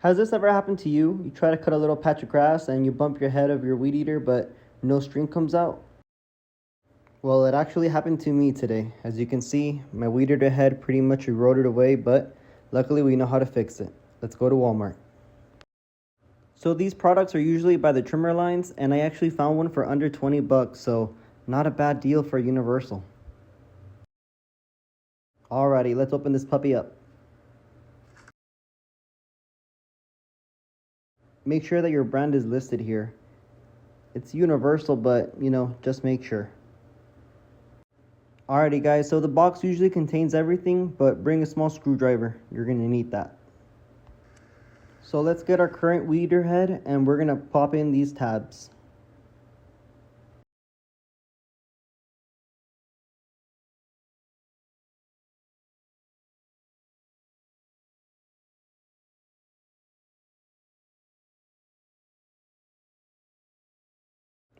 Has this ever happened to you? You try to cut a little patch of grass and you bump your head of your weed eater, but no string comes out? Well, it actually happened to me today. As you can see, my weed eater head pretty much eroded away, but luckily we know how to fix it. Let's go to Walmart. So these products are usually by the trimmer lines, and I actually found one for under 20 bucks, so not a bad deal for Universal. Alrighty, let's open this puppy up. Make sure that your brand is listed here. It's Universal, but just make sure. Alrighty guys, so the box usually contains everything, but bring a small screwdriver. You're gonna need that. So let's get our current weed eater head, and we're gonna pop in these tabs.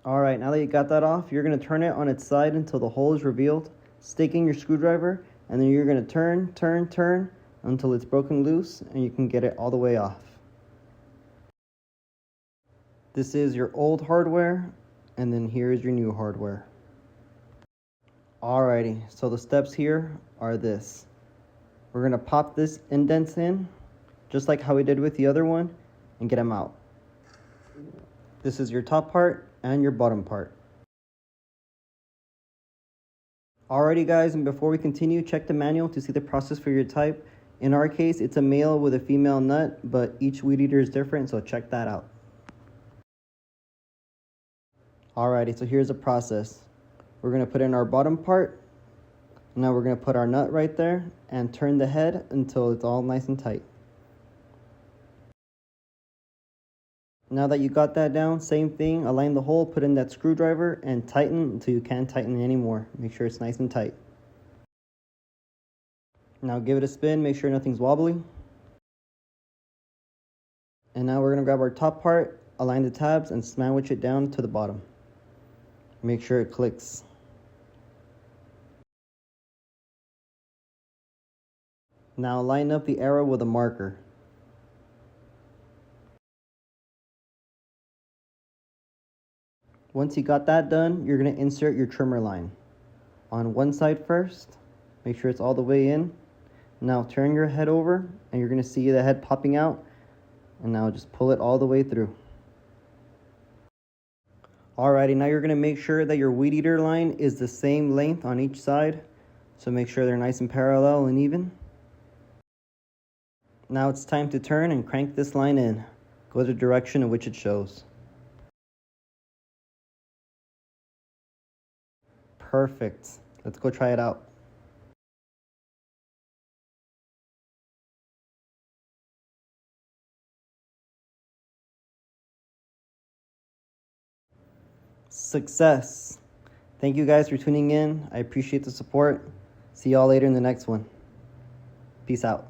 Alright, now that you got that off, you're going to turn it on its side until the hole is revealed, stick in your screwdriver, and then you're going to turn until it's broken loose and you can get it all the way off. This is your old hardware, and then here is your new hardware. Alrighty, so the steps here are this. We're going to pop this indents in, just like how we did with the other one, and get them out. This is your top part and your bottom part. Alrighty guys, and before we continue, check the manual to see the process for your type. In our case, it's a male with a female nut, but each weed eater is different, so check that out. Alrighty, so here's the process. We're going to put in our bottom part. Now we're going to put our nut right there and turn the head until it's all nice and tight. Now that you got that down, same thing, align the hole, put in that screwdriver, and tighten until you can't tighten it anymore. Make sure it's nice and tight. Now give it a spin, make sure nothing's wobbly. And now we're going to grab our top part, align the tabs, and sandwich it down to the bottom. Make sure it clicks. Now line up the arrow with a marker. Once you got that done, you're going to insert your trimmer line. On one side first, make sure it's all the way in. Now turn your head over, and you're going to see the head popping out. And now just pull it all the way through. Alrighty, now you're going to make sure that your weed eater line is the same length on each side. So make sure they're nice and parallel and even. Now it's time to turn and crank this line in. Go the direction in which it shows. Perfect. Let's go try it out. Success. Thank you guys for tuning in. I appreciate the support. See y'all later in the next one. Peace out.